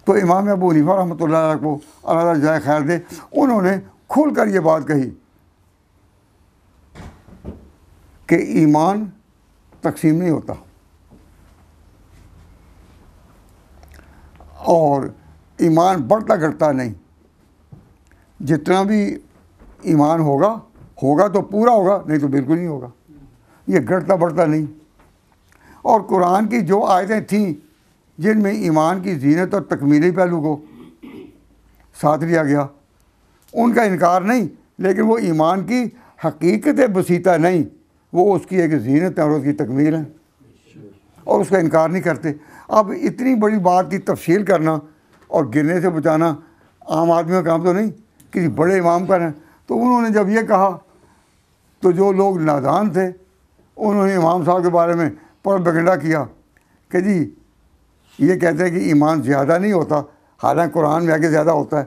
تو امام ابو حنیفہ رحمۃ اللہ علیہ کو اللہ تعالیٰ جزائے خیر دے، انہوں نے کھل کر یہ بات کہی کہ ایمان تقسیم نہیں ہوتا، اور ایمان بڑھتا گھٹتا نہیں. جتنا بھی ایمان ہوگا تو پورا ہوگا، نہیں تو بالکل نہیں ہوگا. یہ گھٹتا بڑھتا نہیں. اور قرآن کی جو آیتیں تھیں جن میں ایمان کی زینت اور تکمیلی پہلو کو ساتھ لیا گیا، ان کا انکار نہیں، لیکن وہ ایمان کی حقیقت بسیطہ نہیں، وہ اس کی ایک زینت ہے اور اس کی تکمیل ہے، اور اس کا انکار نہیں کرتے. اب اتنی بڑی بات کی تفصیل کرنا اور گرنے سے بچانا عام آدمی کا کام تو نہیں، کسی بڑے امام کا ہے. تو انہوں نے جب یہ کہا تو جو لوگ نادان تھے انہوں نے امام صاحب کے بارے میں پروپیگنڈا کیا کہ جی یہ کہتے ہیں کہ ایمان زیادہ نہیں ہوتا، حالانکہ قرآن میں آگے زیادہ ہوتا ہے.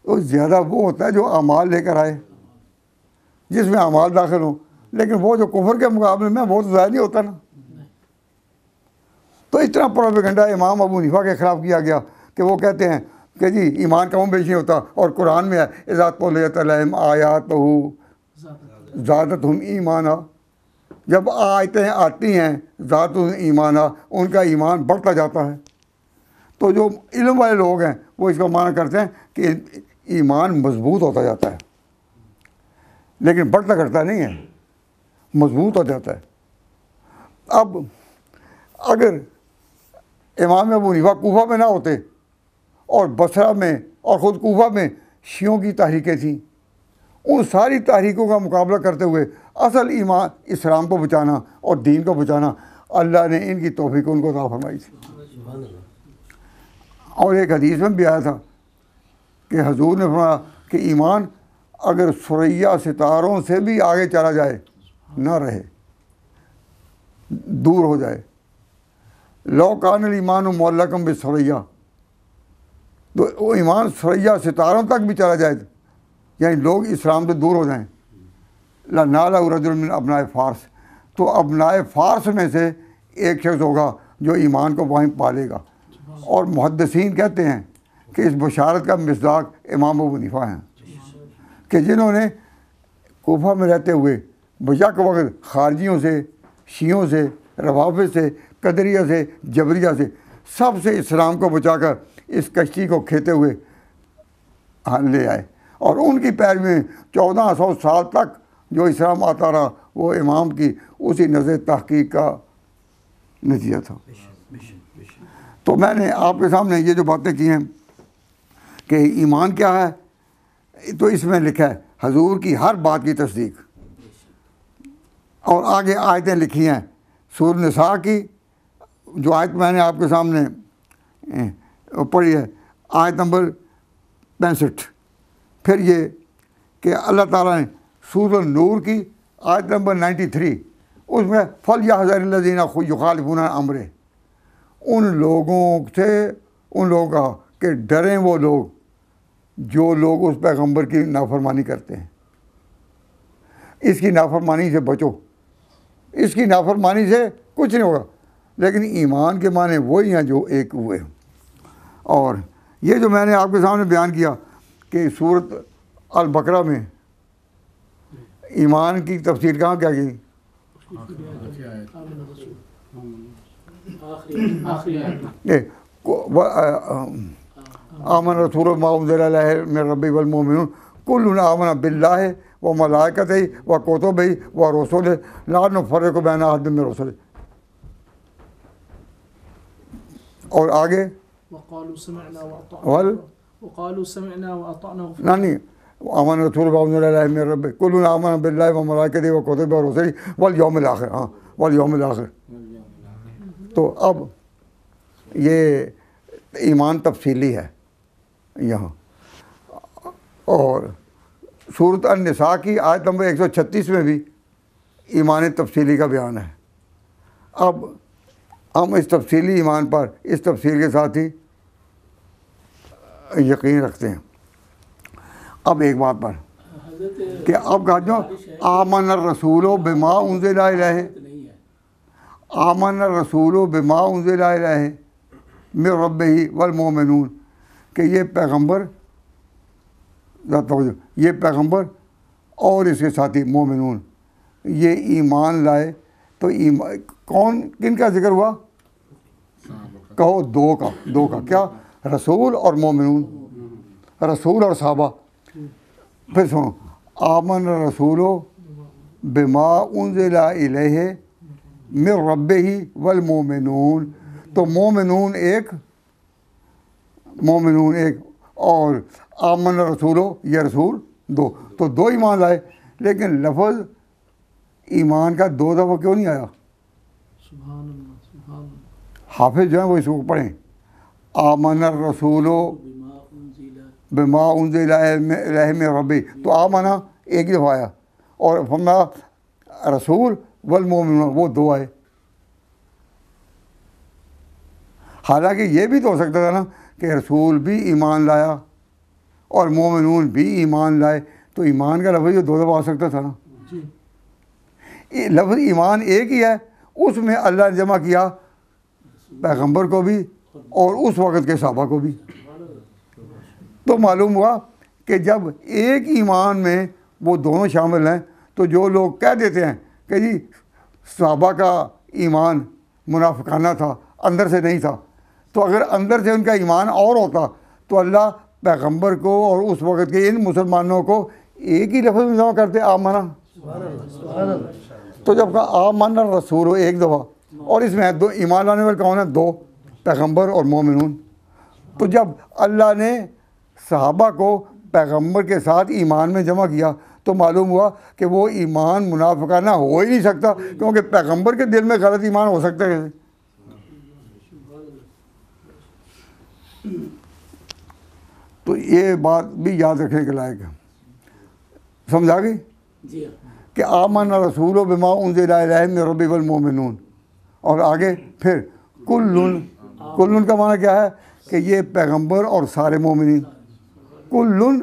تو زیادہ وہ ہوتا ہے جو اعمال لے کر آئے، جس میں اعمال داخل ہوں، لیکن وہ جو کفر کے مقابلے میں وہ تو ظاہر نہیں ہوتا نا. تو اس طرح پروپیگنڈا امام ابو حنیفہ کے خلاف کیا گیا کہ وہ کہتے ہیں کہ جی ایمان کم بیش نہیں ہوتا، اور قرآن میں ہے اذا تلیت علیہم آیاتہ زادتہم ایمانا، جب آیتیں آتی ہیں زادتہم ایمانا، ان کا ایمان بڑھتا جاتا ہے. تو جو علم والے لوگ ہیں وہ اس کا معنی کرتے ہیں کہ ایمان مضبوط ہوتا جاتا ہے، لیکن بڑھتا گھٹتا نہیں ہے، مضبوط ہو جاتا ہے. اب اگر امام ابو حنیفہ کوفہ میں نہ ہوتے اور بصرہ میں اور خود کوفہ میں شیعوں کی تحریکیں تھیں، ان ساری تحریکوں کا مقابلہ کرتے ہوئے اصل ایمان اسلام کو بچانا اور دین کو بچانا اللہ نے ان کی توفیق ان کو عطا فرمائی تھی. اور ایک حدیث میں بھی آیا تھا کہ حضور نے فرمایا کہ ایمان اگر ثریا ستاروں سے بھی آگے چلا جائے، نہ رہے، دور ہو جائے، لو کان الایمان معلقا بالثریا، تو وہ ایمان ثریا ستاروں تک بھی چلا جائے، یعنی لوگ اسلام سے دور ہو جائیں، لنالہ رجل من ابناء فارس، تو ابناء فارس میں سے ایک شخص ہوگا جو ایمان کو وہیں پالے گا. اور محدثین کہتے ہیں کہ اس بشارت کا مصداق امام ابو حنیفہ ہیں کہ جنہوں نے کوفہ میں رہتے ہوئے بیک وقت خارجیوں سے، شیعوں سے، روافض سے، قدریہ سے، جبریہ سے، سب سے اسلام کو بچا کر اس کشتی کو کھیتے ہوئے لے آئے. اور ان کی پیروی میں 1400 سال تک جو اسلام آتا رہا وہ امام کی اسی نظر تحقیق کا نتیجہ تھا. تو میں نے آپ کے سامنے یہ جو باتیں کی ہیں کہ ایمان کیا ہے، تو اس میں لکھا ہے حضور کی ہر بات کی تصدیق، اور آگے آیتیں لکھی ہیں سورۃ نساء کی. جو آیت میں نے آپ کے سامنے پڑھی ہے آیت نمبر 65. پھر یہ کہ اللہ تعالیٰ نے سورۃ النور کی آیت نمبر 93، اس میں فَلْيَحْذَرِ الَّذِينَ يُخَالِفُونَ عَنْ أَمْرِهِ، ان لوگوں سے ان لوگوں کا کہ ڈریں وہ لوگ جو لوگ اس پیغمبر کی نافرمانی کرتے ہیں. اس کی نافرمانی سے بچو، اس کی نافرمانی سے کچھ نہیں ہوگا، لیکن ایمان کے معنی وہی ہیں جو ایک ہوئے. اور یہ جو میں نے آپ کے سامنے بیان کیا کہ سورۃ البقرہ میں ایمان کی تفسیر کہاں کیا گئی؟ آمن رسول ما انزل الیہ من ربہ والمؤمنون کل آمن باللہ وملائکتہ وکتبہ ورسلہ لا نفرق بین احد من رسلہ. اور آگے وقالوا سمعنا واطعنا نہیں آمن رسول ما انزل الیہ من ربہ کل آمن باللہ وملائکتہ وکتبہ ورسلہ والیوم الآخر. ہاں والیوم الآخر. تو اب یہ ایمان تفصیلی ہے یہاں. اور سورۃ النساء کی آیت نمبر 136 میں بھی ایمان تفصیلی کا بیان ہے. اب ہم اس تفصیلی ایمان پر اس تفصیل کے ساتھ ہی یقین رکھتے ہیں. اب ایک بات پر کہ اب کہا جو آمن الرسول بما انزل الیہ، آمن الرسول بما انزل الیہ من ربہ والمؤمنون، کہ یہ پیغمبر یہ پیغمبر اور اس کے ساتھی مومنون یہ ایمان لائے تو کون کن کا ذکر ہوا؟ کہو دو کا کیا؟ رسول اور مومنون، رسول اور صحابہ. پھر سنو، آمن رسول بما انزل الیہ من ربہ والمومنون. تو مومنون ایک اور آمن رسول یہ رسول دو، تو دو ایمان لائے. لیکن لفظ ایمان کا 2 دفعہ کیوں نہیں آیا؟ سبحان اللہ سبحان اللہ. حافظ جو ہیں وہ اس کو پڑھیں، آمن الرسول بما انزل الیہ من ربہ. تو آمنا ایک دفعہ آیا، اور فرمایا رسول والمومنون وہ 2 آئے. حالانکہ یہ بھی تو ہو سکتا تھا نا کہ رسول بھی ایمان لایا اور مومنون بھی ایمان لائے، تو ایمان کا لفظ 2 دفعہ آ سکتا تھا نا. لفظ ایمان ایک ہی ہے، اس میں اللہ نے جمع کیا پیغمبر کو بھی اور اس وقت کے صحابہ کو بھی. تو معلوم ہوا کہ جب ایک ایمان میں وہ دونوں شامل ہیں، تو جو لوگ کہہ دیتے ہیں کہ جی صحابہ کا ایمان منافقانہ تھا، اندر سے نہیں تھا، تو اگر اندر سے ان کا ایمان اور ہوتا تو اللہ پیغمبر کو اور اس وقت کے ان مسلمانوں کو ایک ہی لفظ میں جمع کرتے، آمنا. تو جب کہا آمن الرسول ایک دفعہ، اور اس میں 2 ایمان لانے والے کون ہیں؟ 2، پیغمبر اور مومنون. تو جب اللہ نے صحابہ کو پیغمبر کے ساتھ ایمان میں جمع کیا تو معلوم ہوا کہ وہ ایمان منافقانہ ہو ہی نہیں سکتا، کیونکہ پیغمبر کے دل میں غلط ایمان ہو سکتا ہے. تو یہ بات بھی یاد رکھنے کے لائق ہے. سمجھا گئی کہ آمن رسول بما انزل الیہ من ربہ والمومنون. اور آگے پھر کلن کا معنی کیا ہے؟ کہ یہ پیغمبر اور سارے مومنین. کلن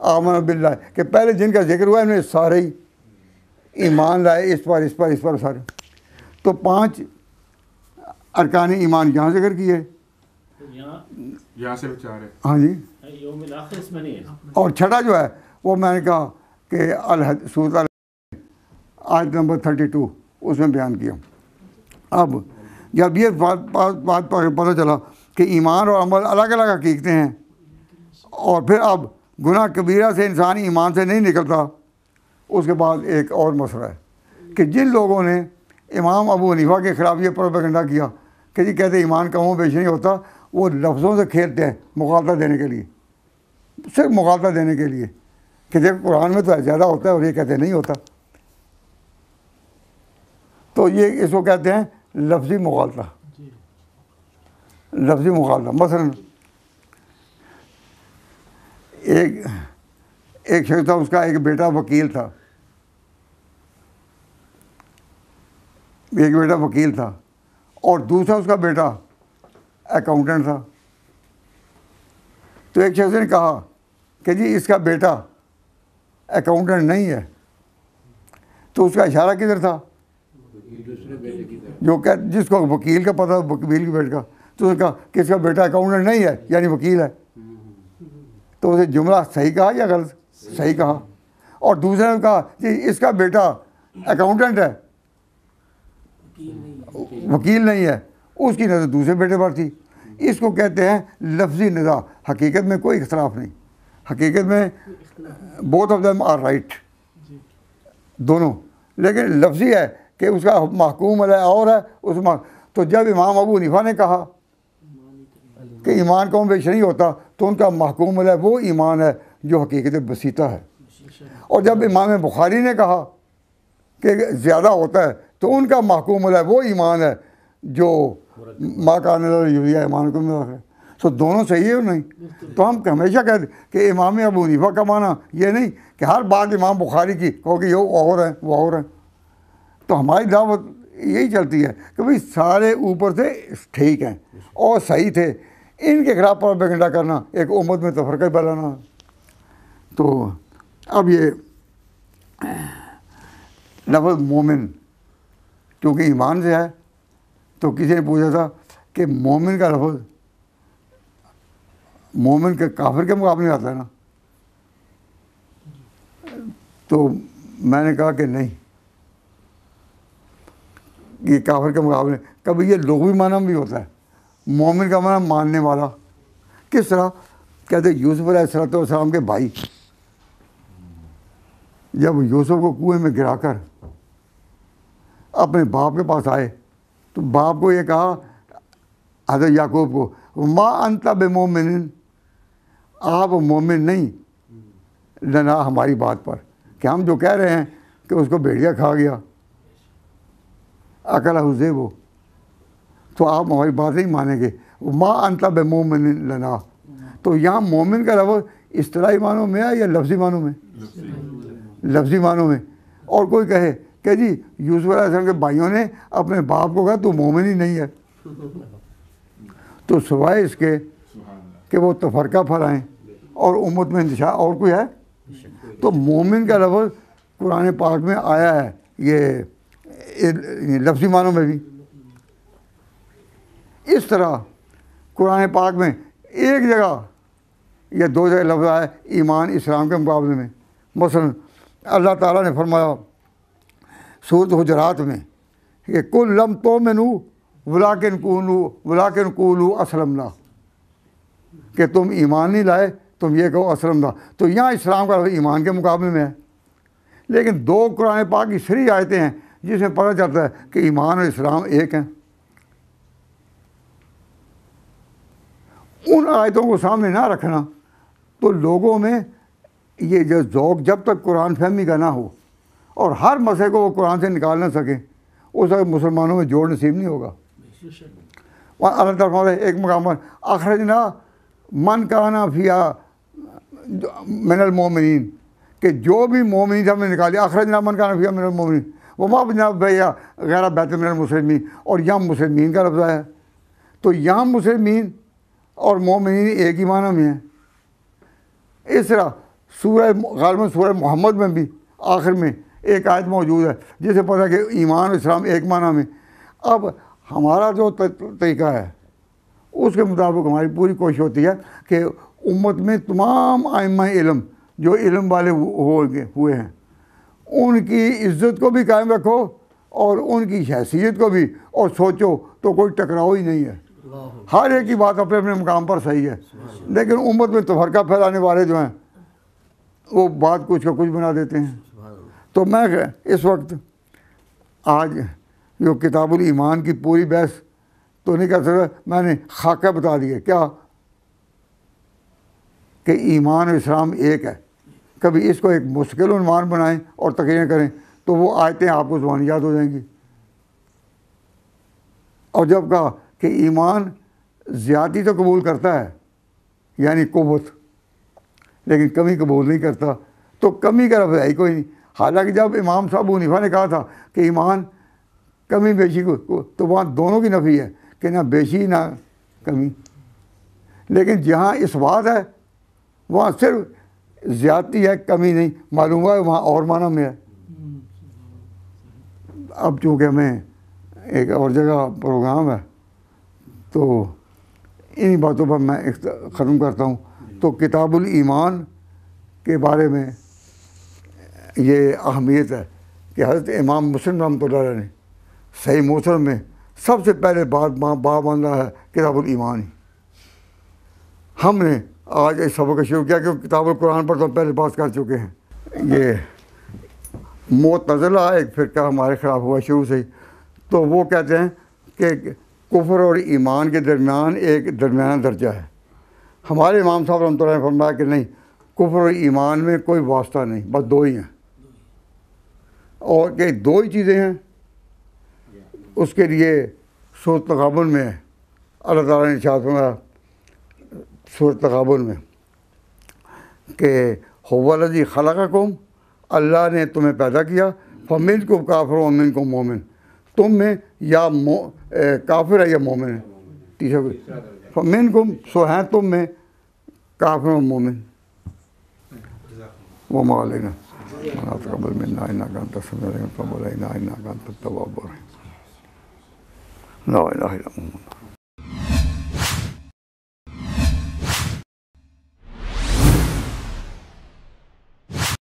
آمن باللہ، کہ پہلے جن کا ذکر ہوا انہیں سارے ہی ایمان لائے اس پر سارے. تو 5 ارکان ایمان یہاں ذکر کیے، یہاں سے 4 ہے. ہاں جی. یوم الآخر اس میں نہیں ہے. اور چھٹا جو ہے وہ میں نے کہا کہ سورۃ آیت نمبر 32 اس میں بیان کیا. اب جب یہ بات پتہ چلا کہ ایمان اور عمل الگ الگ حقیقتیں ہیں، اور پھر اب گناہ کبیرہ سے انسان ایمان سے نہیں نکلتا، اس کے بعد ایک اور مسئلہ ہے کہ جن لوگوں نے امام ابو حنیفہ کے خلاف یہ پروپیگنڈا کیا کہ جی کہتے ایمان کم و بیش نہیں ہوتا، وہ لفظوں سے کھیلتے ہیں مغالطہ دینے کے لیے، صرف مغالطہ دینے کے لیے کہ دیکھ قرآن میں تو زیادہ ہوتا ہے اور یہ کہتے نہیں ہوتا. تو یہ اس کو کہتے ہیں لفظی مغالطہ. لفظی مغالطہ مثلا ایک شخص تھا، اس کا ایک بیٹا وکیل تھا، اور دوسرا اس کا بیٹا اکاؤنٹنٹ تھا. تو ایک شخص نے کہا کہ جی اس کا بیٹا اکاؤنٹنٹ نہیں ہے. تو اس کا اشارہ کدھر تھا؟ جو کہ جس کو وکیل کا پتہ، وکیل کے بیٹے کا. تو اس نے کہا کہ اس کا بیٹا اکاؤنٹنٹ نہیں ہے یعنی وکیل ہے. تو اسے جملہ صحیح کہا یا غلط؟ صحیح کہا. اور دوسرے نے کہا کہ اس کا بیٹا اکاؤنٹنٹ ہے، وکیل نہیں ہے. اس کی نظر دوسرے بیٹے پر تھی. اس کو کہتے ہیں لفظی نزاع. حقیقت میں کوئی اختلاف نہیں، حقیقت میں both of them are right, دونوں. لیکن لفظی ہے کہ اس کا محکوم علیہ اور ہے اس میں. تو جب امام ابو حنیفہ نے کہا کہ ایمان کم بیش نہیں ہوتا، تو ان کا محکوم علیہ وہ ایمان ہے جو حقیقت بسیطہ ہے. اور جب امام بخاری نے کہا کہ زیادہ ہوتا ہے، تو ان کا محکوم علیہ وہ ایمان ہے جو ماں کا ایمان کو میں ہے. تو دونوں صحیح ہے نہیں. تو ہم ہمیشہ کہتے کہ امام ابو حنیفہ کا معنی یہ نہیں کہ ہر بات امام بخاری کی کہو کہ یہ اور ہے وہ اور ہے. تو ہماری دعوت یہی چلتی ہے کہ بھئی سارے اوپر سے ٹھیک ہیں اور صحیح تھے، ان کے خلاف پروپیگنڈا کرنا ایک امت میں تفرقہ پھیلانا. تو اب یہ لفظ مومن کیونکہ ایمان سے ہے، تو کسی نے پوچھا تھا کہ مومن کا لفظ مومن کے کافر کے مقابلے میں آتا ہے نا؟ تو میں نے کہا کہ نہیں، یہ کافر کے مقابلے کبھی یہ لغوی معنی بھی ہوتا ہے. مومن کا معنی ماننے والا. کس طرح؟ کہتے یوسف علیہ السلام کے بھائی جب یوسف کو کنویں میں گرا کر اپنے باپ کے پاس آئے تو باپ کو یہ کہا حضرت یعقوب کو ما انت بمومن، آپ مومن نہیں لنا ہماری بات پر، کہ ہم جو کہہ رہے ہیں کہ اس کو بھیڑیا کھا گیا اکلا حسے وہ، تو آپ ہماری بات نہیں مانیں گے. ما انت بمومن لنا. تو یہاں مومن کا لفظ اصطلاحی معنوں میں ہے یا لفظی معنوں میں؟ لفظی معنوں میں. اور کوئی کہے کہ جی یوسف علیہ السلام کے بھائیوں نے اپنے باپ کو کہا تو مومن ہی نہیں ہے، تو سوائے اس کے کہ وہ تفرقہ پھیلائیں اور امت میں انتشار، اور کوئی ہے؟ تو مومن کا لفظ قرآن پاک میں آیا ہے یہ لفظی معنوں میں بھی. اس طرح قرآن پاک میں ایک جگہ یا دو جگہ لفظ آیا ایمان اسلام کے مقابلے میں. مثلا اللہ تعالیٰ نے فرمایا سورۃ حجرات میں کہ کل لم تؤمنوا ولکن قولوا اسلمنا، کہ تم ایمان نہیں لائے تم یہ کہو اسلمنا. تو یہاں اسلام کا لفظ ایمان کے مقابلے میں ہے. لیکن دو قرآن پاک کی صریح آیتیں ہیں جس میں پتہ چلتا ہے کہ ایمان اور اسلام ایک ہیں. ان آیتوں کو سامنے نہ رکھنا تو لوگوں میں یہ جو ذوق جب تک قرآن فہمی کا نہ ہو اور ہر مسئلے کو وہ قرآن سے نکال نہ سکیں اس وقت مسلمانوں میں جوڑ نصیب نہیں ہوگا. وہاں اللہ تعالیٰ ایک مقام پر اخرجنا من کانا فیہا من المؤمنین، کہ جو بھی مومنین ہم نے نکالی. اخرجنا من کانا فیہا من المؤمنین وما بنا بھیا غیر بیت من المسلمین، اور یہاں مسلمین کا لفظ ہے. تو یہاں مسلمین اور مومنین ایک ہی معنی میں ہیں. اس طرح غالباً سورہ محمد میں بھی آخر میں ایک آیت موجود ہے جسے پتہ ہے کہ ایمان اور اسلام ایک معنی میں. اب ہمارا جو طریقہ ہے اس کے مطابق ہماری پوری کوشش ہوتی ہے کہ امت میں تمام ائمہ علم جو علم والے ہوئے ہیں ان کی عزت کو بھی قائم رکھو اور ان کی حیثیت کو بھی، اور سوچو تو کوئی ٹکراؤ ہی نہیں ہے. ہر ایک کی بات اپنے اپنے مقام پر صحیح ہے. لیکن امت میں تفرقہ پھیلانے والے جو ہیں وہ بات کچھ کا کچھ بنا دیتے ہیں. تو میں اس وقت آج جو کتاب الایمان کی پوری بحث تو نہیں کر سکتا، میں نے خاکہ بتا دیے کیا کہ ایمان اور اسلام ایک ہے. کبھی اس کو ایک مستقل عنوان بنائیں اور تقریر کریں تو وہ آیتیں آپ کو زبان یاد ہو جائیں گی. اور جب کہا کہ ایمان زیادتی تو قبول کرتا ہے یعنی قوت، لیکن کمی قبول نہیں کرتا، تو کمی کا لفظ ہے ہی کوئی نہیں. حالانکہ جب امام صاحب ابو حنیفہ نے کہا تھا کہ ایمان کمی بیشی کو، تو وہاں دونوں کی نفی ہے کہ نہ بیشی نہ کمی. لیکن جہاں اس بات ہے وہاں صرف زیادتی ہے کمی نہیں. معلوم ہوا ہے وہاں اور معنی میں ہے. اب چونکہ ہمیں ایک اور جگہ پروگرام ہے تو انہی باتوں پر میں ختم کرتا ہوں. تو کتاب الایمان کے بارے میں یہ اہمیت ہے کہ حضرت امام مسلم رحمۃ اللہ علیہ نے صحیح مسلم میں سب سے پہلے باب باندھا ہے کتاب الایمان ہی. ہم نے آج اس سبق کا شروع کیا کہ کتاب القرآن پر تو پہلے بات کر چکے ہیں. یہ معتزلہ ایک فرقہ ہمارے خلاف ہوا شروع سے ہی. تو وہ کہتے ہیں کہ کفر اور ایمان کے درمیان ایک درمیانہ درجہ ہے. ہمارے امام صاحب رحمۃ اللہ نے فرمایا کہ نہیں، کفر اور ایمان میں کوئی واسطہ نہیں، بس دو ہی ہیں. اور کہ دو ہی چیزیں ہیں اس کے لیے سورۃ تغابن میں اللہ تعالیٰ نے ارشاد فرمایا سورۃ تغابن میں کہ هو الذی خلقکم، اللہ نے تمہیں پیدا کیا، فمنکم کافر ومنکم مومن، تم میں یا کافر ہے یا مومن ہے. تیسرا فمنکم سو ہیں تم میں کافر و مومن. وما علینا تقبل منا انک انت السمیع العلیم وتب علینا انک انت التواب الرحیم. لا الہ الا اللہ.